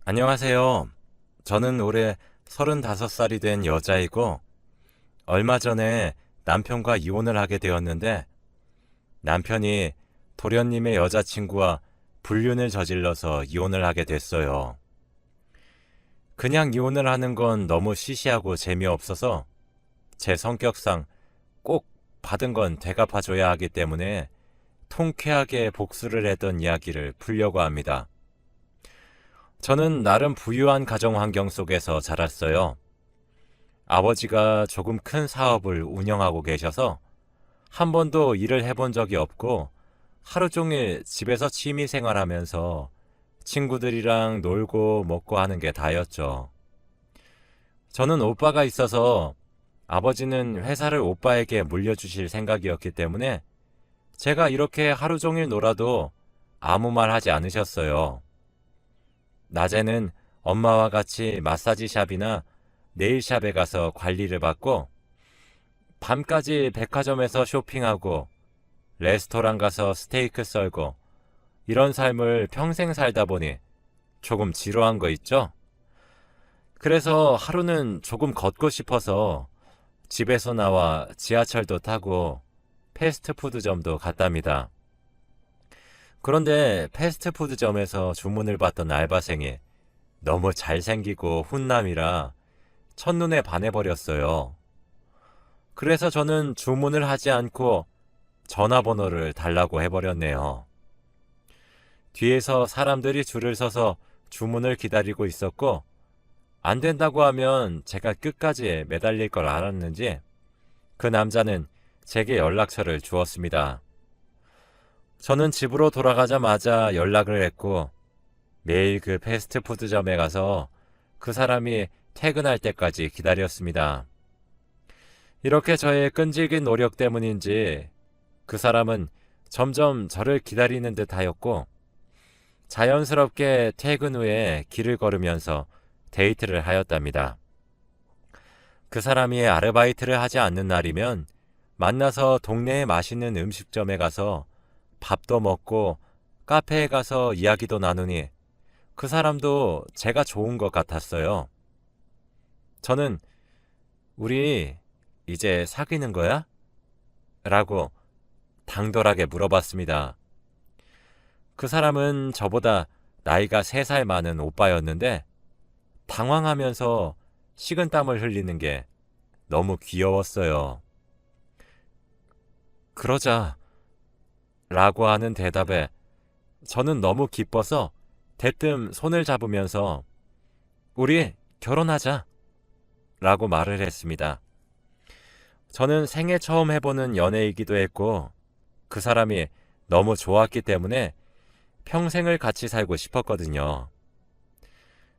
안녕하세요. 저는 올해 35살이 된 여자이고, 얼마 전에 남편과 이혼을 하게 되었는데, 남편이 도련님의 여자친구와 불륜을 저질러서 이혼을 하게 됐어요. 그냥 이혼을 하는 건 너무 시시하고 재미없어서 제 성격상 꼭 받은 건 되갚아줘야 하기 때문에 통쾌하게 복수를 했던 이야기를 풀려고 합니다. 저는 나름 부유한 가정 환경 속에서 자랐어요. 아버지가 조금 큰 사업을 운영하고 계셔서 한 번도 일을 해본 적이 없고 하루 종일 집에서 취미 생활하면서 친구들이랑 놀고 먹고 하는 게 다였죠. 저는 오빠가 있어서 아버지는 회사를 오빠에게 물려주실 생각이었기 때문에 제가 이렇게 하루 종일 놀아도 아무 말 하지 않으셨어요. 낮에는 엄마와 같이 마사지샵이나 네일샵에 가서 관리를 받고 밤까지 백화점에서 쇼핑하고 레스토랑 가서 스테이크 썰고 이런 삶을 평생 살다 보니 조금 지루한 거 있죠? 그래서 하루는 조금 걷고 싶어서 집에서 나와 지하철도 타고 패스트푸드점도 갔답니다. 그런데 패스트푸드점에서 주문을 받던 알바생이 너무 잘생기고 훈남이라 첫눈에 반해버렸어요. 그래서 저는 주문을 하지 않고 전화번호를 달라고 해버렸네요. 뒤에서 사람들이 줄을 서서 주문을 기다리고 있었고, 안 된다고 하면 제가 끝까지 매달릴 걸 알았는지 그 남자는 제게 연락처를 주었습니다. 저는 집으로 돌아가자마자 연락을 했고 매일 그 패스트푸드점에 가서 그 사람이 퇴근할 때까지 기다렸습니다. 이렇게 저의 끈질긴 노력 때문인지 그 사람은 점점 저를 기다리는 듯 하였고 자연스럽게 퇴근 후에 길을 걸으면서 데이트를 하였답니다. 그 사람이 아르바이트를 하지 않는 날이면 만나서 동네에 맛있는 음식점에 가서 밥도 먹고 카페에 가서 이야기도 나누니 그 사람도 제가 좋은 것 같았어요. 저는 우리 이제 사귀는 거야? 라고 당돌하게 물어봤습니다. 그 사람은 저보다 나이가 3살 많은 오빠였는데 당황하면서 식은땀을 흘리는 게 너무 귀여웠어요. 그러자 라고 하는 대답에 저는 너무 기뻐서 대뜸 손을 잡으면서 우리 결혼하자 라고 말을 했습니다. 저는 생애 처음 해보는 연애이기도 했고 그 사람이 너무 좋았기 때문에 평생을 같이 살고 싶었거든요.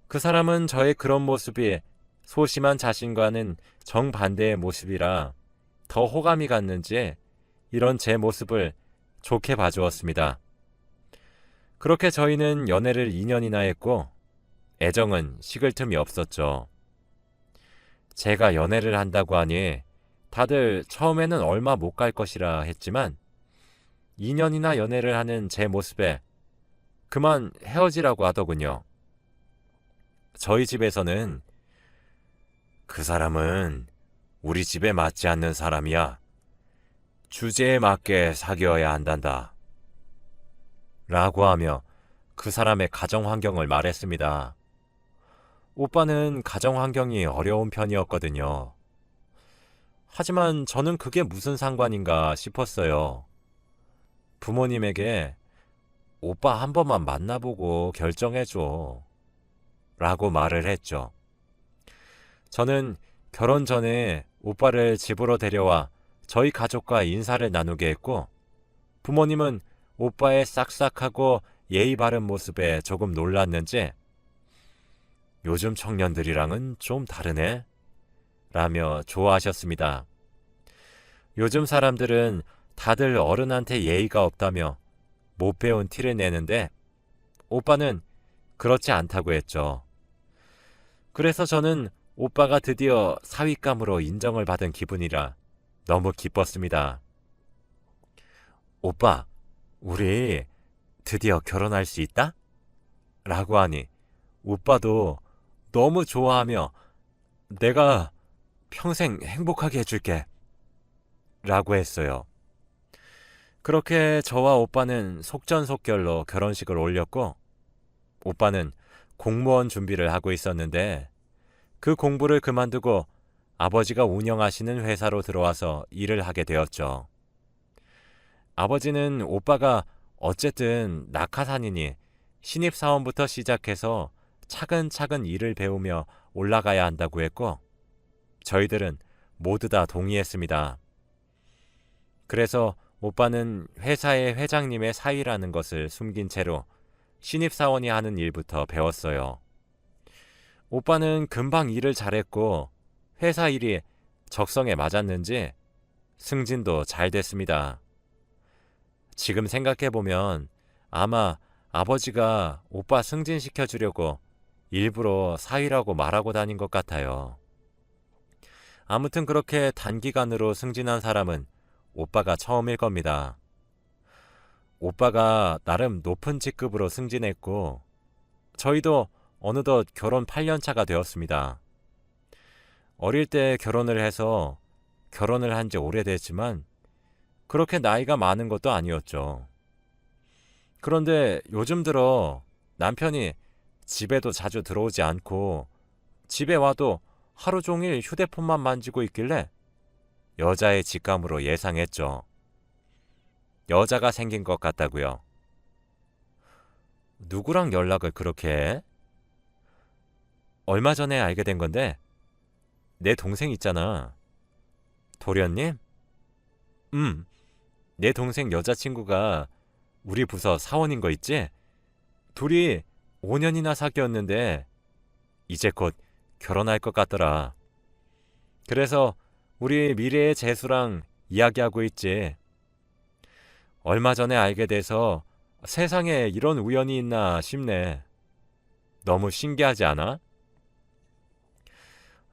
그 사람은 저의 그런 모습이 소심한 자신과는 정반대의 모습이라 더 호감이 갔는지 이런 제 모습을 좋게 봐주었습니다. 그렇게 저희는 연애를 2년이나 했고 애정은 식을 틈이 없었죠. 제가 연애를 한다고 하니 다들 처음에는 얼마 못 갈 것이라 했지만 2년이나 연애를 하는 제 모습에 그만 헤어지라고 하더군요. 저희 집에서는 그 사람은 우리 집에 맞지 않는 사람이야. 주제에 맞게 사귀어야 한단다. 라고 하며 그 사람의 가정 환경을 말했습니다. 오빠는 가정 환경이 어려운 편이었거든요. 하지만 저는 그게 무슨 상관인가 싶었어요. 부모님에게 오빠 한 번만 만나보고 결정해줘. 라고 말을 했죠. 저는 결혼 전에 오빠를 집으로 데려와 저희 가족과 인사를 나누게 했고 부모님은 오빠의 싹싹하고 예의 바른 모습에 조금 놀랐는지 요즘 청년들이랑은 좀 다르네 라며 좋아하셨습니다. 요즘 사람들은 다들 어른한테 예의가 없다며 못 배운 티를 내는데 오빠는 그렇지 않다고 했죠. 그래서 저는 오빠가 드디어 사윗감으로 인정을 받은 기분이라 너무 기뻤습니다. 오빠, 우리 드디어 결혼할 수 있다? 라고 하니 오빠도 너무 좋아하며 내가 평생 행복하게 해줄게. 라고 했어요. 그렇게 저와 오빠는 속전속결로 결혼식을 올렸고, 오빠는 공무원 준비를 하고 있었는데, 그 공부를 그만두고 아버지가 운영하시는 회사로 들어와서 일을 하게 되었죠. 아버지는 오빠가 어쨌든 낙하산이니 신입사원부터 시작해서 차근차근 일을 배우며 올라가야 한다고 했고, 저희들은 모두 다 동의했습니다. 그래서 오빠는 회사의 회장님의 사위라는 것을 숨긴 채로 신입사원이 하는 일부터 배웠어요. 오빠는 금방 일을 잘했고 회사 일이 적성에 맞았는지 승진도 잘 됐습니다. 지금 생각해보면 아마 아버지가 오빠 승진시켜주려고 일부러 사위라고 말하고 다닌 것 같아요. 아무튼 그렇게 단기간으로 승진한 사람은 오빠가 처음일 겁니다. 오빠가 나름 높은 직급으로 승진했고 저희도 어느덧 결혼 8년 차가 되었습니다. 어릴 때 결혼을 해서 결혼을 한 지 오래됐지만 그렇게 나이가 많은 것도 아니었죠. 그런데 요즘 들어 남편이 집에도 자주 들어오지 않고 집에 와도 하루 종일 휴대폰만 만지고 있길래 여자의 직감으로 예상했죠. 여자가 생긴 것 같다고요. 누구랑 연락을 그렇게 해? 얼마 전에 알게 된 건데 내 동생 있잖아. 도련님? 내 동생 여자친구가 우리 부서 사원인 거 있지? 둘이 5년이나 사귀었는데 이제 곧 결혼할 것 같더라. 그래서 우리 미래의 재수랑 이야기하고 있지. 얼마 전에 알게 돼서 세상에 이런 우연이 있나 싶네. 너무 신기하지 않아?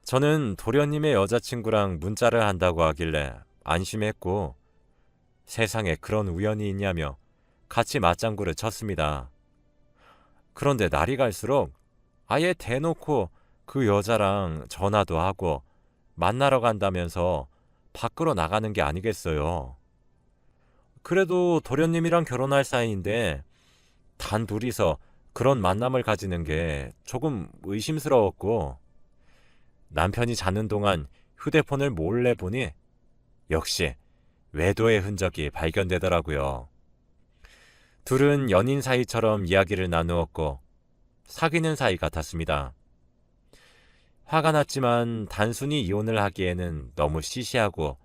저는 도련님의 여자친구랑 문자를 한다고 하길래 안심했고 세상에 그런 우연이 있냐며 같이 맞장구를 쳤습니다. 그런데 날이 갈수록 아예 대놓고 그 여자랑 전화도 하고 만나러 간다면서 밖으로 나가는 게 아니겠어요. 그래도 도련님이랑 결혼할 사이인데 단 둘이서 그런 만남을 가지는 게 조금 의심스러웠고 남편이 자는 동안 휴대폰을 몰래 보니 역시 외도의 흔적이 발견되더라고요. 둘은 연인 사이처럼 이야기를 나누었고 사귀는 사이 같았습니다. 화가 났지만 단순히 이혼을 하기에는 너무 시시하고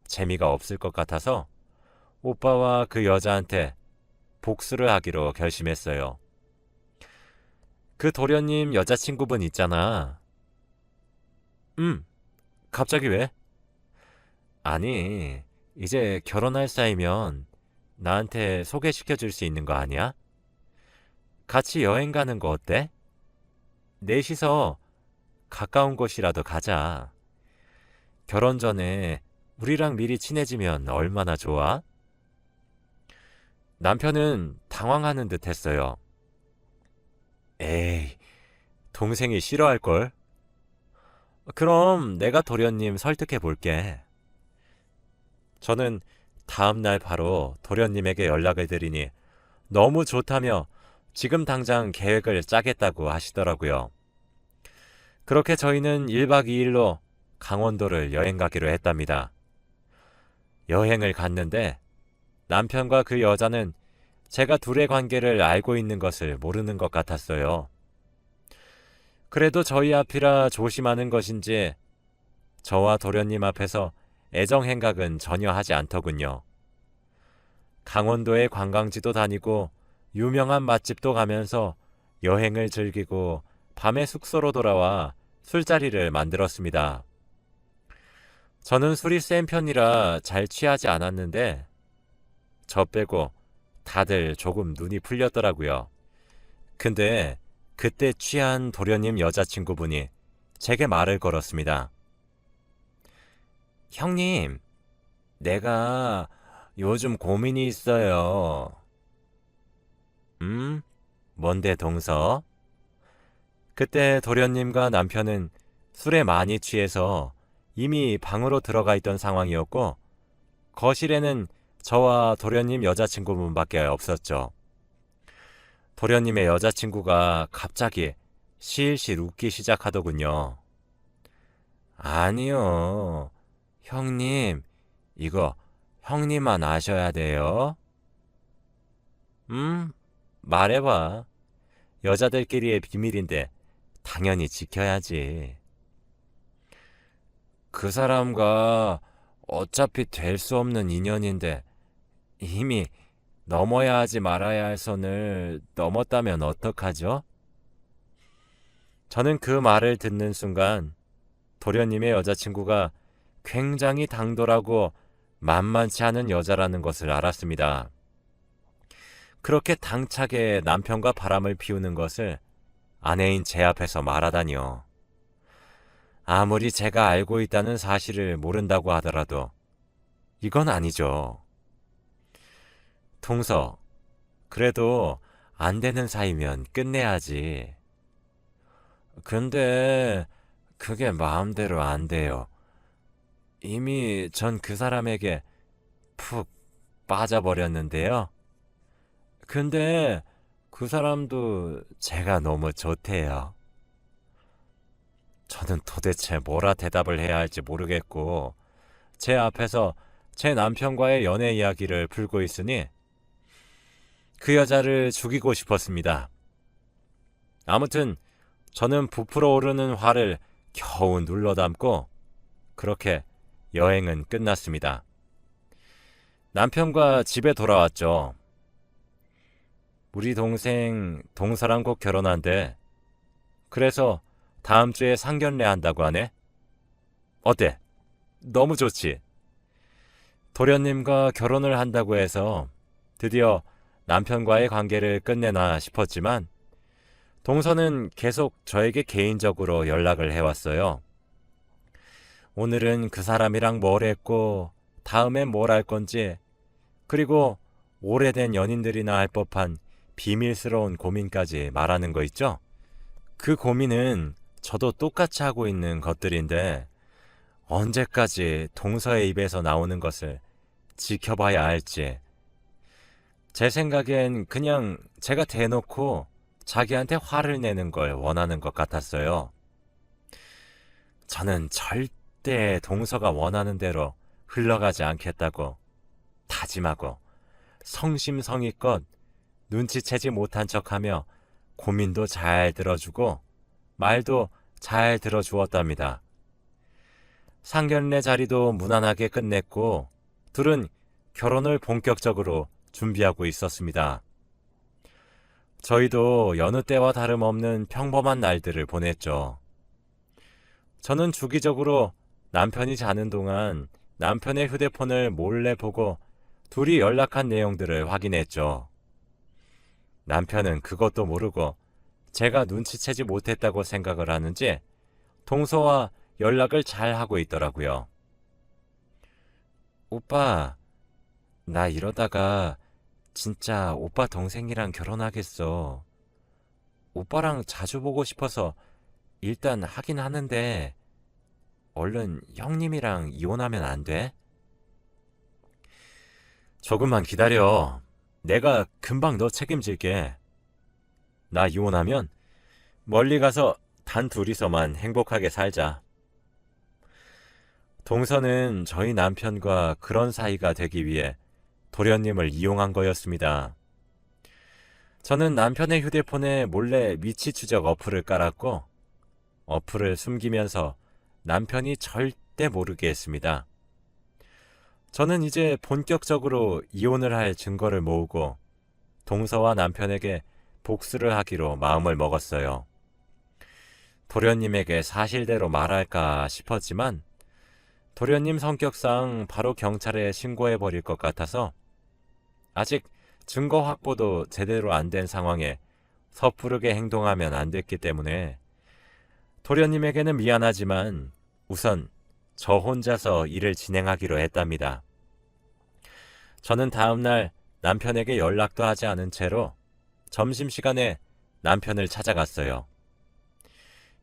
재미가 없을 것 같아서 오빠와 그 여자한테 복수를 하기로 결심했어요. 그 도련님 여자친구분 있잖아. 갑자기 왜? 아니, 이제 결혼할 사이면 나한테 소개시켜 줄 수 있는 거 아니야? 같이 여행 가는 거 어때? 넷이서 가까운 곳이라도 가자. 결혼 전에 우리랑 미리 친해지면 얼마나 좋아? 남편은 당황하는 듯 했어요. 에이, 동생이 싫어할걸? 그럼 내가 도련님 설득해 볼게. 저는 다음날 바로 도련님에게 연락을 드리니 너무 좋다며 지금 당장 계획을 짜겠다고 하시더라고요. 그렇게 저희는 1박 2일로 강원도를 여행 가기로 했답니다. 여행을 갔는데 남편과 그 여자는 제가 둘의 관계를 알고 있는 것을 모르는 것 같았어요. 그래도 저희 앞이라 조심하는 것인지 저와 도련님 앞에서 애정 행각은 전혀 하지 않더군요. 강원도의 관광지도 다니고 유명한 맛집도 가면서 여행을 즐기고 밤에 숙소로 돌아와 술자리를 만들었습니다. 저는 술이 센 편이라 잘 취하지 않았는데 저 빼고 다들 조금 눈이 풀렸더라고요. 근데 그때 취한 도련님 여자친구분이 제게 말을 걸었습니다. 형님, 내가 요즘 고민이 있어요. 뭔데 동서? 그때 도련님과 남편은 술에 많이 취해서 이미 방으로 들어가 있던 상황이었고 거실에는 저와 도련님 여자친구분밖에 없었죠. 도련님의 여자친구가 갑자기 실실 웃기 시작하더군요. 아니요. 형님, 이거 형님만 아셔야 돼요. 말해봐. 여자들끼리의 비밀인데 당연히 지켜야지. 그 사람과 어차피 될 수 없는 인연인데 이미 넘어야 하지 말아야 할 선을 넘었다면 어떡하죠? 저는 그 말을 듣는 순간 도련님의 여자친구가 굉장히 당돌하고 만만치 않은 여자라는 것을 알았습니다. 그렇게 당차게 남편과 바람을 피우는 것을 아내인 제 앞에서 말하다니요. 아무리 제가 알고 있다는 사실을 모른다고 하더라도 이건 아니죠. 동서, 그래도 안 되는 사이면 끝내야지. 근데 그게 마음대로 안 돼요. 이미 전 그 사람에게 푹 빠져버렸는데요. 근데 그 사람도 제가 너무 좋대요. 저는 도대체 뭐라 대답을 해야 할지 모르겠고 제 앞에서 제 남편과의 연애 이야기를 풀고 있으니 그 여자를 죽이고 싶었습니다. 아무튼 저는 부풀어 오르는 화를 겨우 눌러 담고 그렇게 여행은 끝났습니다. 남편과 집에 돌아왔죠. 우리 동생 동서랑 곧 결혼한대. 그래서 다음 주에 상견례 한다고 하네. 어때? 너무 좋지? 도련님과 결혼을 한다고 해서 드디어 남편과의 관계를 끝내나 싶었지만 동서는 계속 저에게 개인적으로 연락을 해왔어요. 오늘은 그 사람이랑 뭘 했고 다음엔 뭘 할 건지 그리고 오래된 연인들이나 할 법한 비밀스러운 고민까지 말하는 거 있죠? 그 고민은 저도 똑같이 하고 있는 것들인데 언제까지 동서의 입에서 나오는 것을 지켜봐야 할지 제 생각엔 그냥 제가 대놓고 자기한테 화를 내는 걸 원하는 것 같았어요. 저는 절대 동서가 원하는 대로 흘러가지 않겠다고 다짐하고 성심성의껏 눈치채지 못한 척하며 고민도 잘 들어주고 말도 잘 들어주었답니다. 상견례 자리도 무난하게 끝냈고 둘은 결혼을 본격적으로 준비하고 있었습니다. 저희도 여느 때와 다름없는 평범한 날들을 보냈죠. 저는 주기적으로 남편이 자는 동안 남편의 휴대폰을 몰래 보고 둘이 연락한 내용들을 확인했죠. 남편은 그것도 모르고 제가 눈치채지 못했다고 생각을 하는지 동서와 연락을 잘 하고 있더라고요. 오빠, 나 이러다가 진짜 오빠 동생이랑 결혼하겠어. 오빠랑 자주 보고 싶어서 일단 하긴 하는데 얼른 형님이랑 이혼하면 안 돼? 조금만 기다려. 내가 금방 너 책임질게. 나 이혼하면 멀리 가서 단 둘이서만 행복하게 살자. 동서는 저희 남편과 그런 사이가 되기 위해 도련님을 이용한 거였습니다. 저는 남편의 휴대폰에 몰래 위치 추적 어플을 깔았고 어플을 숨기면서 남편이 절대 모르게 했습니다. 저는 이제 본격적으로 이혼을 할 증거를 모으고 동서와 남편에게 복수를 하기로 마음을 먹었어요. 도련님에게 사실대로 말할까 싶었지만 도련님 성격상 바로 경찰에 신고해버릴 것 같아서 아직 증거 확보도 제대로 안 된 상황에 섣부르게 행동하면 안 됐기 때문에 도련님에게는 미안하지만 우선 저 혼자서 일을 진행하기로 했답니다. 저는 다음날 남편에게 연락도 하지 않은 채로 점심시간에 남편을 찾아갔어요.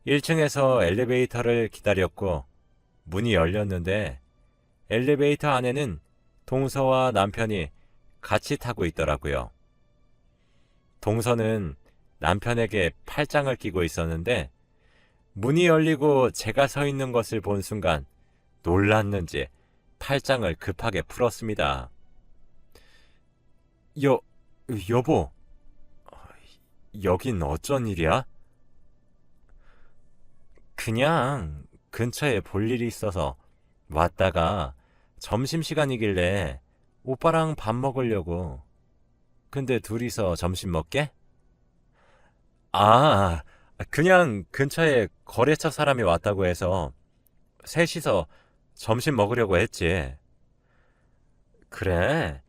1층에서 엘리베이터를 기다렸고 문이 열렸는데 엘리베이터 안에는 동서와 남편이 같이 타고 있더라고요. 동서는 남편에게 팔짱을 끼고 있었는데 문이 열리고 제가 서 있는 것을 본 순간 놀랐는지 팔짱을 급하게 풀었습니다. 여보, 여긴 어쩐 일이야? 그냥 근처에 볼 일이 있어서 왔다가 점심시간이길래 오빠랑 밥 먹으려고. 근데 둘이서 점심 먹게? 아, 그냥 근처에 거래처 사람이 왔다고 해서 셋이서 점심 먹으려고 했지. 그래?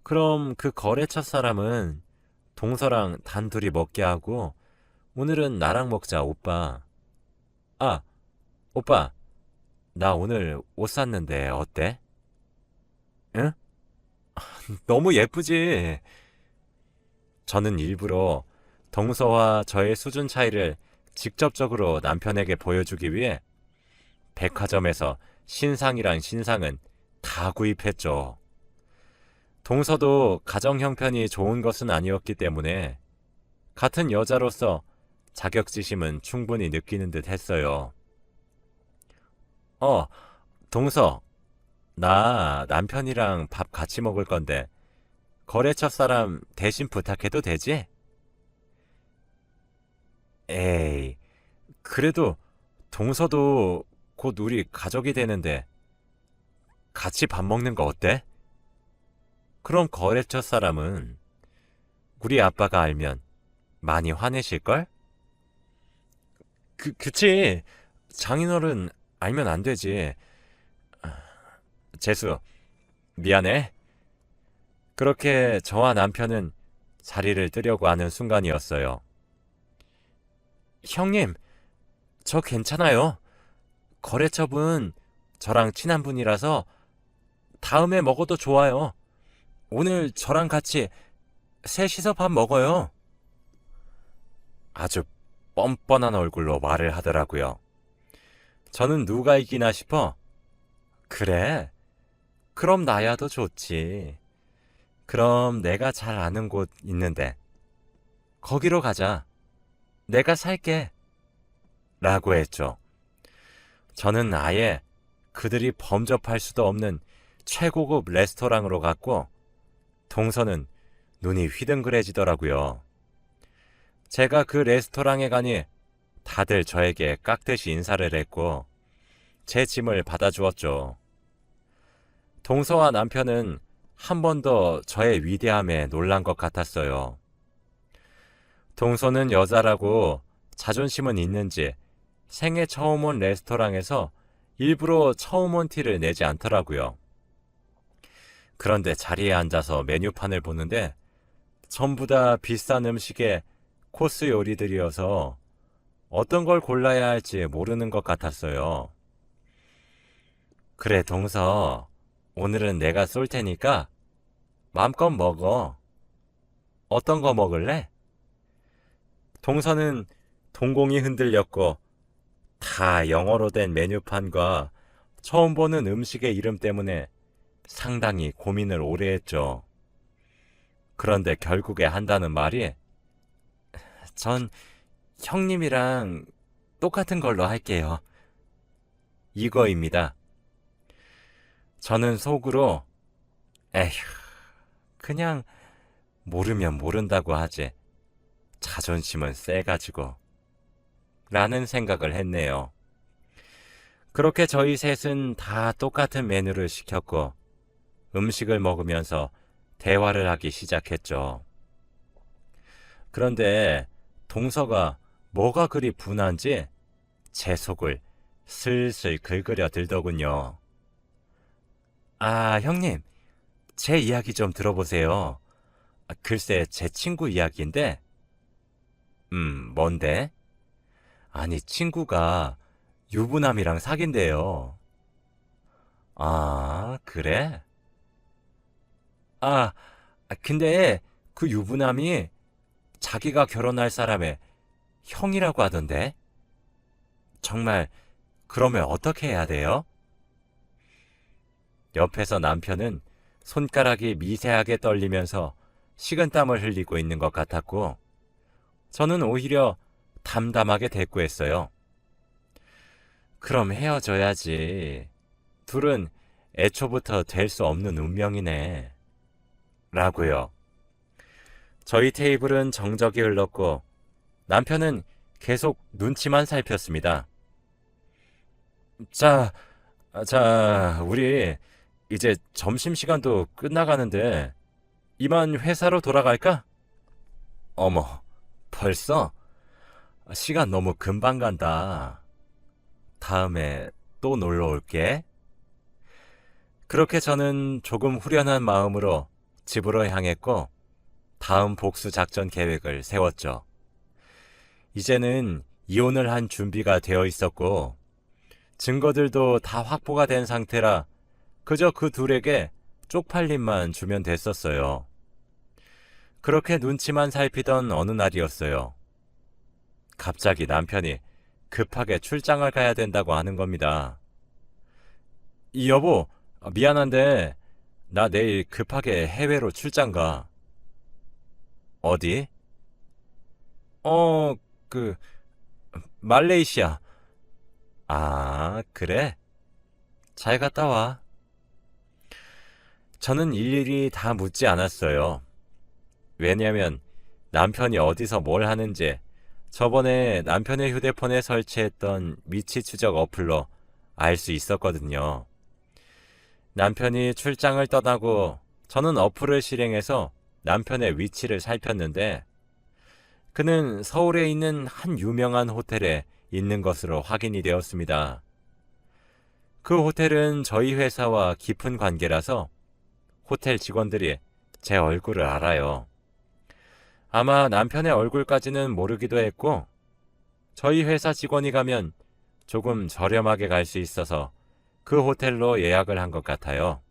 그럼 그 거래처 사람은 동서랑 단둘이 먹게 하고 오늘은 나랑 먹자, 오빠. 아, 오빠, 나 오늘 옷 샀는데 어때? 응? 너무 예쁘지? 저는 일부러 동서와 저의 수준 차이를 직접적으로 남편에게 보여주기 위해 백화점에서 신상이란 신상은 다 구입했죠. 동서도 가정 형편이 좋은 것은 아니었기 때문에 같은 여자로서 자격지심은 충분히 느끼는 듯 했어요. 어, 동서, 나 남편이랑 밥 같이 먹을 건데 거래처 사람 대신 부탁해도 되지? 에이, 그래도 동서도 곧 우리 가족이 되는데 같이 밥 먹는 거 어때? 그럼 거래처 사람은 우리 아빠가 알면 많이 화내실걸? 그치. 장인어른 알면 안 되지. 재수, 미안해. 그렇게 저와 남편은 자리를 뜨려고 하는 순간이었어요. 형님, 저 괜찮아요. 거래처분 저랑 친한 분이라서 다음에 먹어도 좋아요. 오늘 저랑 같이 셋이서 밥 먹어요. 아주 뻔뻔한 얼굴로 말을 하더라고요. 저는 누가 이기나 싶어. 그래? 그럼 나야 더 좋지. 그럼 내가 잘 아는 곳 있는데 거기로 가자. 내가 살게. 라고 했죠. 저는 아예 그들이 범접할 수도 없는 최고급 레스토랑으로 갔고 동서는 눈이 휘둥그레지더라고요. 제가 그 레스토랑에 가니 다들 저에게 깍듯이 인사를 했고 제 짐을 받아주었죠. 동서와 남편은 한 번 더 저의 위대함에 놀란 것 같았어요. 동서는 여자라고 자존심은 있는지 생애 처음 온 레스토랑에서 일부러 처음 온 티를 내지 않더라고요. 그런데 자리에 앉아서 메뉴판을 보는데 전부 다 비싼 음식의 코스 요리들이어서 어떤 걸 골라야 할지 모르는 것 같았어요. 그래, 동서. 오늘은 내가 쏠 테니까 마음껏 먹어. 어떤 거 먹을래? 동서는 동공이 흔들렸고 다 영어로 된 메뉴판과 처음 보는 음식의 이름 때문에 상당히 고민을 오래 했죠. 그런데 결국에 한다는 말이 전 형님이랑 똑같은 걸로 할게요. 이거입니다. 저는 속으로 에휴, 그냥 모르면 모른다고 하지. 자존심은 세가지고. 라는 생각을 했네요. 그렇게 저희 셋은 다 똑같은 메뉴를 시켰고 음식을 먹으면서 대화를 하기 시작했죠. 그런데 동서가 뭐가 그리 분한지 제 속을 슬슬 긁으려 들더군요. 아, 형님, 제 이야기 좀 들어보세요. 글쎄, 제 친구 이야기인데, 뭔데? 아니, 친구가 유부남이랑 사귄대요. 아, 그래? 아, 근데 그 유부남이 자기가 결혼할 사람의 형이라고 하던데? 정말 그러면 어떻게 해야 돼요? 옆에서 남편은 손가락이 미세하게 떨리면서 식은땀을 흘리고 있는 것 같았고, 저는 오히려 담담하게 대꾸했어요. 그럼 헤어져야지. 둘은 애초부터 될 수 없는 운명이네. 라고요. 저희 테이블은 정적이 흘렀고 남편은 계속 눈치만 살폈습니다. 자, 우리 이제 점심시간도 끝나가는데 이만 회사로 돌아갈까? 어머, 벌써? 시간 너무 금방 간다. 다음에 또 놀러 올게. 그렇게 저는 조금 후련한 마음으로 집으로 향했고 다음 복수 작전 계획을 세웠죠. 이제는 이혼을 한 준비가 되어 있었고 증거들도 다 확보가 된 상태라 그저 그 둘에게 쪽팔림만 주면 됐었어요. 그렇게 눈치만 살피던 어느 날이었어요. 갑자기 남편이 급하게 출장을 가야 된다고 하는 겁니다. 여보, 미안한데 나 내일 급하게 해외로 출장 가. 어디? 어, 그 말레이시아. 아, 그래? 잘 갔다 와. 저는 일일이 다 묻지 않았어요. 왜냐면 남편이 어디서 뭘 하는지 저번에 남편의 휴대폰에 설치했던 위치 추적 어플로 알 수 있었거든요. 남편이 출장을 떠나고 저는 어플을 실행해서 남편의 위치를 살폈는데 그는 서울에 있는 한 유명한 호텔에 있는 것으로 확인이 되었습니다. 그 호텔은 저희 회사와 깊은 관계라서 호텔 직원들이 제 얼굴을 알아요. 아마 남편의 얼굴까지는 모르기도 했고 저희 회사 직원이 가면 조금 저렴하게 갈 수 있어서 그 호텔로 예약을 한 것 같아요.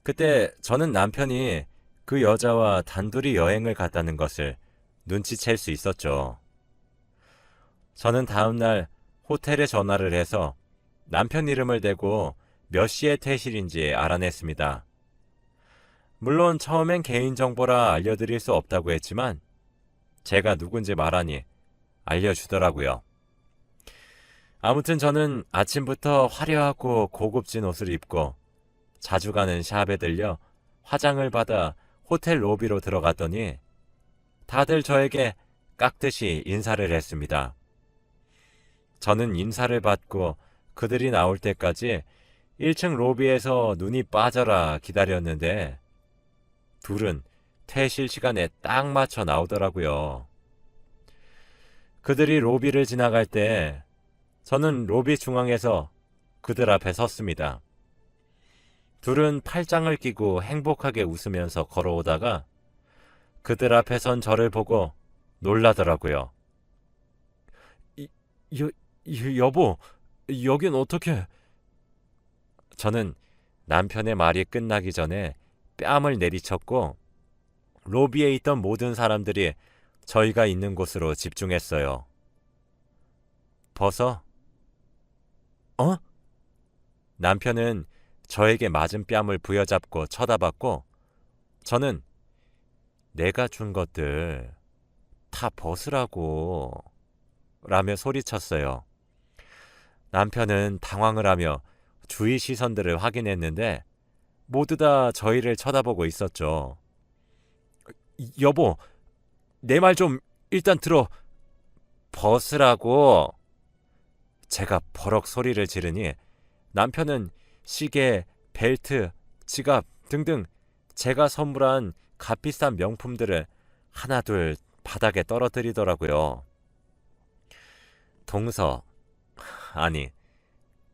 그때 저는 남편이 그 여자와 단둘이 여행을 갔다는 것을 눈치챌 수 있었죠. 저는 다음날 호텔에 전화를 해서 남편 이름을 대고 몇 시에 퇴실인지 알아냈습니다. 물론 처음엔 개인정보라 알려드릴 수 없다고 했지만 제가 누군지 말하니 알려주더라고요. 아무튼 저는 아침부터 화려하고 고급진 옷을 입고 자주 가는 샵에 들려 화장을 받아 호텔 로비로 들어갔더니 다들 저에게 깍듯이 인사를 했습니다. 저는 인사를 받고 그들이 나올 때까지 1층 로비에서 눈이 빠져라 기다렸는데 둘은 퇴실 시간에 딱 맞춰 나오더라고요. 그들이 로비를 지나갈 때 저는 로비 중앙에서 그들 앞에 섰습니다. 둘은 팔짱을 끼고 행복하게 웃으면서 걸어오다가 그들 앞에 선 저를 보고 놀라더라고요. 여보, 여긴 어떻게... 저는 남편의 말이 끝나기 전에 뺨을 내리쳤고 로비에 있던 모든 사람들이 저희가 있는 곳으로 집중했어요. 벗어? 어? 남편은 저에게 맞은 뺨을 부여잡고 쳐다봤고 저는 내가 준 것들 다 벗으라고 라며 소리쳤어요. 남편은 당황을 하며 주위 시선들을 확인했는데 모두 다 저희를 쳐다보고 있었죠. 여보, 내 말 좀 일단 들어. 벗으라고. 제가 버럭 소리를 지르니 남편은 시계, 벨트, 지갑 등등 제가 선물한 값비싼 명품들을 하나둘 바닥에 떨어뜨리더라고요. 동서, 아니,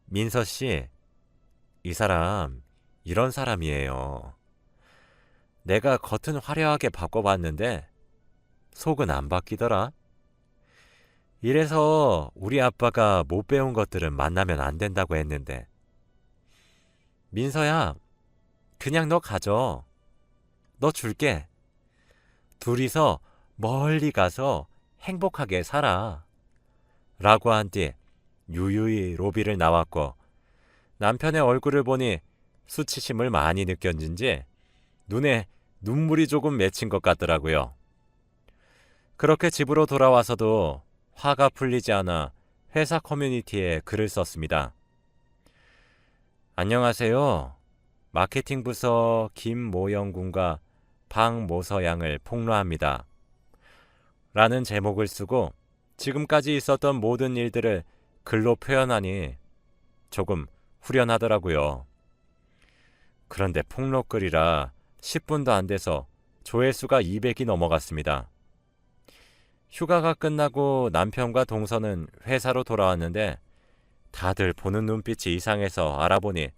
민서 씨, 이 사람 이런 사람이에요. 내가 겉은 화려하게 바꿔봤는데 속은 안 바뀌더라. 이래서 우리 아빠가 못 배운 것들은 만나면 안 된다고 했는데. 민서야, 그냥 너 가져. 너 줄게. 둘이서 멀리 가서 행복하게 살아. 라고 한 뒤 유유히 로비를 나왔고 남편의 얼굴을 보니 수치심을 많이 느꼈는지 눈에 눈물이 조금 맺힌 것 같더라고요. 그렇게 집으로 돌아와서도 화가 풀리지 않아 회사 커뮤니티에 글을 썼습니다. 안녕하세요. 마케팅 부서 김모영 군과 박모서 양을 폭로합니다. 라는 제목을 쓰고 지금까지 있었던 모든 일들을 글로 표현하니 조금 후련하더라고요. 그런데 폭로글이라 10분도 안 돼서 조회수가 200이 넘어갔습니다. 휴가가 끝나고 남편과 동서는 회사로 돌아왔는데 다들 보는 눈빛이 이상해서 알아보니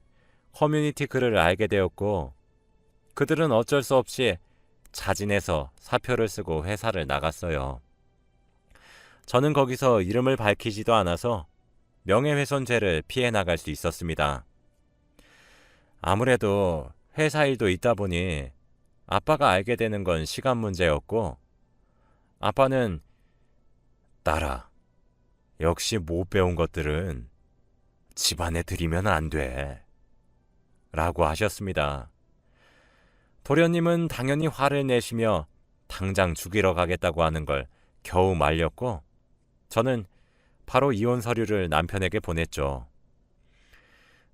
커뮤니티 글을 알게 되었고 그들은 어쩔 수 없이 자진해서 사표를 쓰고 회사를 나갔어요. 저는 거기서 이름을 밝히지도 않아서 명예훼손죄를 피해 나갈 수 있었습니다. 아무래도 회사 일도 있다 보니 아빠가 알게 되는 건 시간 문제였고 아빠는 딸아, 역시 못 배운 것들은 집안에 들이면 안 돼. 라고 하셨습니다. 도련님은 당연히 화를 내시며 당장 죽이러 가겠다고 하는 걸 겨우 말렸고 저는 바로 이혼 서류를 남편에게 보냈죠.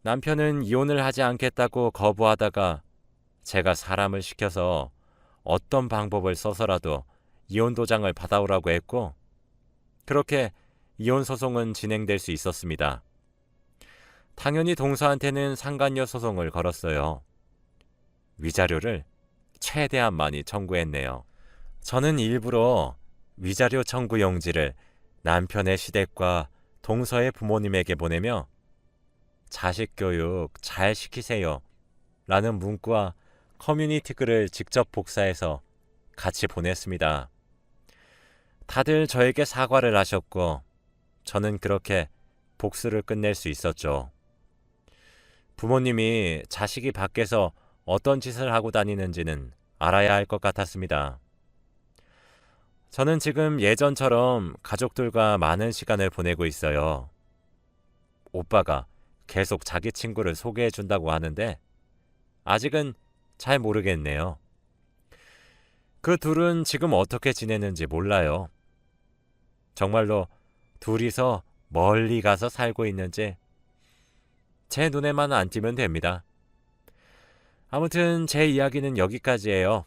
남편은 이혼을 하지 않겠다고 거부하다가 제가 사람을 시켜서 어떤 방법을 써서라도 이혼 도장을 받아오라고 했고 그렇게 이혼 소송은 진행될 수 있었습니다. 당연히 동서한테는 상간녀 소송을 걸었어요. 위자료를 최대한 많이 청구했네요. 저는 일부러 위자료 청구 용지를 남편의 시댁과 동서의 부모님에게 보내며 자식 교육 잘 시키세요 라는 문구와 커뮤니티 글을 직접 복사해서 같이 보냈습니다. 다들 저에게 사과를 하셨고 저는 그렇게 복수를 끝낼 수 있었죠. 부모님이 자식이 밖에서 어떤 짓을 하고 다니는지는 알아야 할 것 같았습니다. 저는 지금 예전처럼 가족들과 많은 시간을 보내고 있어요. 오빠가 계속 자기 친구를 소개해 준다고 하는데 아직은 잘 모르겠네요. 그 둘은 지금 어떻게 지내는지 몰라요. 정말로 둘이서 멀리 가서 살고 있는지 제 눈에만 안 띄면 됩니다. 아무튼 제 이야기는 여기까지예요.